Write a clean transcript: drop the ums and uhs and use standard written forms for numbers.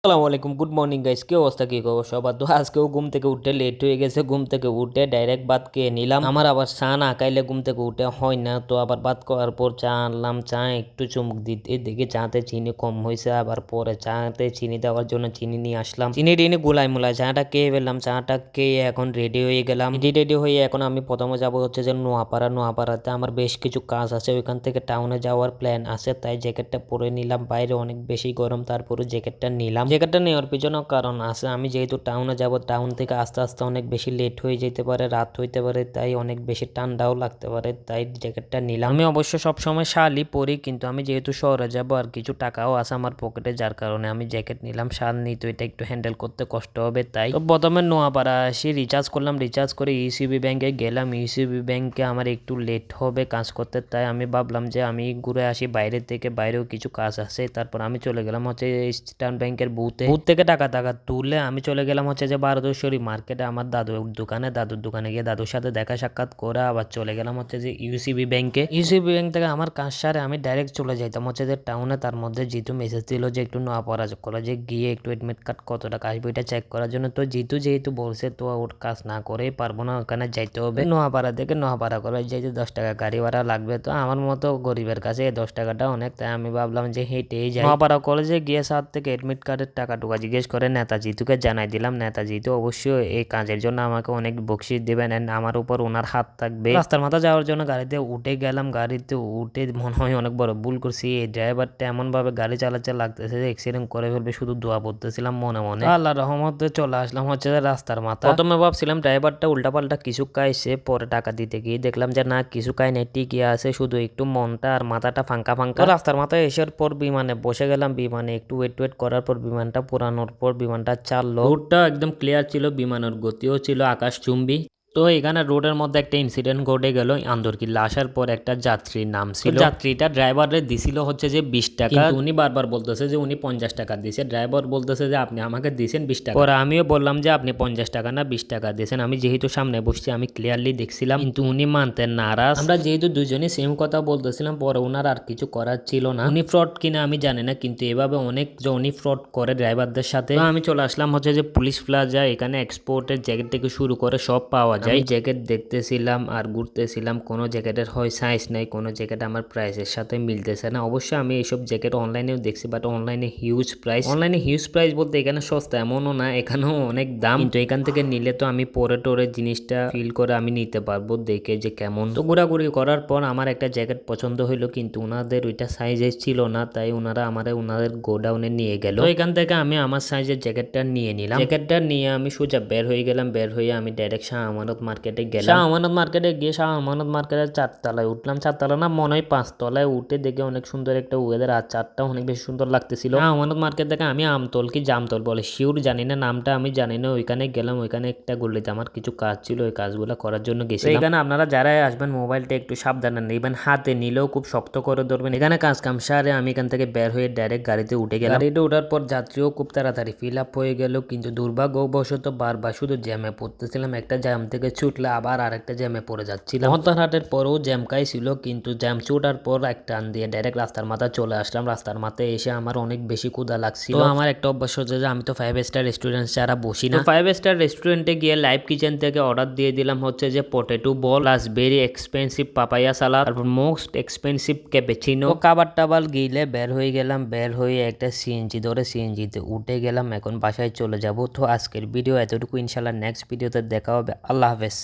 আসসালামু আলাইকুম, good morning guys. কি অবস্থা, কি খবর সবার? তো আজকেও ঘুম থেকে উঠে লেট হয়ে গেছে। ঘুম থেকে উঠে ডাইরেক্ট ভাত খেয়ে নিলাম। আমার আবার চা না খাইলে ঘুম থেকে উঠে হয় না। তো আবার ভাত খাওয়ার পর চা আনলাম, চা একটু চুমুক দিতে দেখি চাতে চিনি কম হয়েছে। আবার পরে চাতে চিনি দেওয়ার জন্য চিনি নিয়ে আসলাম, চিনি টিনি গুলাই মুলাই চাটা খেয়ে ফেললাম। চাটা খেয়ে এখন রেডি হয়ে গেলাম। রেডি হয়ে এখন আমি প্রথমে যাব হচ্ছে যে নোয়াপাড়াতে আমার বেশ কিছু কাজ আছে। ওইখান থেকে টাউনে যাওয়ার প্ল্যান আছে, তাই জ্যাকেটটা পরে নিলাম। বাইরে অনেক বেশি গরম, তারপরে জ্যাকেটটা নিলাম। জ্যাকেটটা নেওয়ার পিছনেও কারণ আছে। আমি যেহেতু টাউনে যাব, টাউন থেকে আস্তে আস্তে অনেক বেশি লেট হয়ে যেতে পারে, রাত হইতে পারে, তাই অনেক বেশি ঠান্ডাও লাগতে পারে, তাই জ্যাকেটটা নিলাম। আমি অবশ্য সবসময় শালই পরি, কিন্তু আমি যেহেতু শহরে যাব আর কিছু টাকাও আছে আমার পকেটে, যার কারণে আমি জ্যাকেট নিলাম। শাল নিই তো এটা একটু হ্যান্ডেল করতে কষ্ট হবে, তাই তো প্রথমে নোয়াপাড়া আসি, রিচার্জ করলাম। রিচার্জ করে ইউসিবি ব্যাংকে গেলাম। ইউসিবি ব্যাংকে আমার একটু লেট হবে কাজ করতে, তাই আমি ভাবলাম যে আমি ঘুরে আসি বাইরে থেকে, বাইরেও কিছু কাজ আছে। তারপর আমি চলে গেলাম হচ্ছে ইস্টার্ন ব্যাংকের বুথ থেকে টাকা তুলে আমি চলে গেলাম হচ্ছে যে বারোদশ্বরী মার্কেটে আমার দাদুর দোকানে গিয়ে দাদুর সাথে দেখা সাক্ষাৎ করে আবার চলে গেলাম হচ্ছে যে ইউসিবি ব্যাংকে। ইউসিবি ব্যাংক থেকে আমার কাজ সারে আমি ডাইরেক্ট চলে যাইতাম হচ্ছে যে টাউনে। তার মধ্যে জিতু মেসেজ দিল যে একটু নোয়াপাড়া কলেজে গিয়ে একটু এডমিট কার্ড কত টাকা আসবে এটা চেক করার জন্য। তো জিতু যেহেতু বলছে তো ওর কাজ না করেই পারবো না, ওখানে যাইতে হবে। নোয়াপাড়া থেকে নোয়াপাড়া কলেজ যাইতে 10 টাকা গাড়ি ভাড়া লাগবে। তো আমার মতো গরিবের কাছে 10 টাকাটা অনেক, তাই আমি ভাবলাম যে হেঁটেই যাই। নোয়াপাড়া কলেজে গিয়ে স্যার থেকে এডমিট কার্ডের টাকা টুকা জিজ্ঞেস করে নেতাজিতুকে জানাই দিলাম। নেতাজিতু অবশ্যই এই কাজের জন্য আমাকে অনেক বকশিস দেবেন, এন্ড আমার উপর ওনার হাত থাকবে। রাস্তার মাথা যাওয়ার জন্য গাড়িতে উঠে গেলাম। গাড়িতে উঠে মনে হয় অনেক বড় ভুল করছি। এই ড্রাইভারটা এমন ভাবে গাড়ি চালাচ্ছে লাগতেছে যে অ্যাক্সিডেন্ট করে ফেলবে, শুধু দোয়া পড়তেছিলাম মনে মনে। আল্লাহ রহমতে চলে আসলাম হচ্ছে যে রাস্তার মাথা। প্রথমে ভাবছিলাম ড্রাইভারটা উল্টাপাল্টা কিছু খাইছে, পরে টাকা দিতে গিয়ে দেখলাম যে না, কিছু খাই নাই, ঠিকই আছে, শুধু একটু মনটা আর মাথাটা ফাঁকা ফাঁকা। রাস্তার মাথায় এসার পর বিমানে বসে গেলাম। বিমানে একটু ওয়েট করার পর বিমানটা পুরানোর পর বিমানটা চাললো। রুটটা একদম ক্লিয়ার ছিল, বিমানের গতিও ছিল আকাশচুম্বী। তো এখানে রোডের মধ্যে একটা ইনসিডেন্ট ঘটে গেল। আন্দরকিল্লা আসার পর একটা যাত্রীর নাম ছিল, যাত্রীটা ড্রাইভারে দিছিল হচ্ছে যে 20 টাকা, কিন্তু উনি বারবার বলতেছে যে উনি 50 টাকা দিছে। ড্রাইভার বলতেছে যে আপনি আমাকে দিয়েছেন 20 টাকা। পরে আমিও বললাম যে আপনি 50 টাকা না 20 টাকা দিয়েছেন। আমি যেহেতু সামনে বসছি আমি ক্লিয়ারলি দেখছিলাম, কিন্তু উনি মানতেন নারাজ। আমরা যেহেতু দুজনই সেম কথা বলতেছিলাম, পরে ওনার আর কিছু করার ছিল না। উনি ফ্রড কিনা আমি জানি না, কিন্তু এভাবে অনেক জনই ফ্রড করে ড্রাইভারদের সাথে। আমি চলে আসলাম হচ্ছে যে পুলিশ প্লাজা। এখানে এক্সপোর্টের জ্যাকেট থেকে শুরু করে সব পাওয়া যায়। আমি জ্যাকেট দেখতেছিলাম আর ঘুরতেছিলাম, কোনো জ্যাকেটের হয় সাইজ নাই, কোনো জ্যাকেট আমার প্রাইসের সাথে মিলতেছে না। অবশ্যই আমি এইসব জ্যাকেট অনলাইনেও দেখছি, বাট অনলাইনে হিউজ প্রাইস বলতে এখানে সস্তা এমনও না, এখানেও অনেক দাম। কিন্তু এখান থেকে নিলে তো আমি পরে টোরে জিনিসটা ফিল করে আমি নিতে পারবো দেখে যে কেমন। তো ঘোরাঘুরি করার পর আমার একটা জ্যাকেট পছন্দ হইলো, কিন্তু ওনাদের ওইটা সাইজে ছিল না, তাই ওনারা ওনাদের গোডাউনে নিয়ে গেল। তো এখান থেকে আমি আমার সাইজের জ্যাকেটটা নিয়ে নিলাম। জ্যাকেটটা নিয়ে আমি সোজা বের হয়ে গেলাম। বের হয়ে আমি ডাইরেক্ট শাহ আমানত মার্কেটে গেলাম। শাহ আমানত মার্কেটে গিয়ে শাহ আমানত মার্কেটের 4 তলায় উঠলাম। 4 তলা না, মনে হয় 5 তলায় উঠে দেখে অনেক সুন্দর একটা ওয়েদার, আর চারটা অনেক বেশি সুন্দর লাগতেছিল। শাহ আমানত মার্কেট থেকে আমি আমতল কি জামতল বলে শিওর জানি না, নামটা আমি জানি না, ওইখানে গেলাম। ওইখানে একটা গলিতে আমার কিছু কাজ ছিল, ওই কাজগুলো করার জন্য গেছিলাম। এখানে আপনারা যারাই আসবেন মোবাইলটা একটু সাবধানে নেবেন, হাতে নিলেও খুব শক্ত করে ধরবেন। এখানে কাজ কাম সারে আমি এখান থেকে বের হয়ে ডাইরেক্ট গাড়িতে উঠে গেলাম। গাড়িতে ওঠার পর যাত্রীও খুব তাড়াতাড়ি ফিল আপ হয়ে গেল, কিন্তু দুর্ভাগ্যবশত বারবার শুধু জ্যামে পড়তেছিলাম। একটা জ্যাম থেকে ছুটলে আবার আরেকটা জ্যামে পড়ে যাচ্ছিলাম। মহতারহাটের পরেও জ্যাম ছিল, কিন্তু জ্যাম ছুটার পর এক টান দিয়ে ডাইরেক্ট রাস্তার মাথা চলে আসলাম। রাস্তার মাথায় এসে আমার অনেক বেশি ক্ষুধা লাগছিল। তো আমার একটা অভ্যাস হচ্ছে যে আমি তো 5 স্টার রেস্টুরেন্ট ছাড়া বসি না। 5 স্টার রেস্টুরেন্টে গিয়ে লাইভ কিচেন থেকে অর্ডার দিয়ে দিলাম হচ্ছে যে potato ball plus very expensive papaya salad, তারপর মোস্ট এক্সপেন্সিভ ক্যাপুচিনো। খাবার টাবার গিলে বের হয়ে গেলাম। বের হয়ে একটা সিএনজি ধরে সিএনজিতে উঠে গেলাম। এখন বাসায় চলে যাব। তো আজকের ভিডিও এতটুকু, ইনশাল্লাহ নেক্সট ভিডিওতে দেখা হবে। আল্লাহ হাফেজ।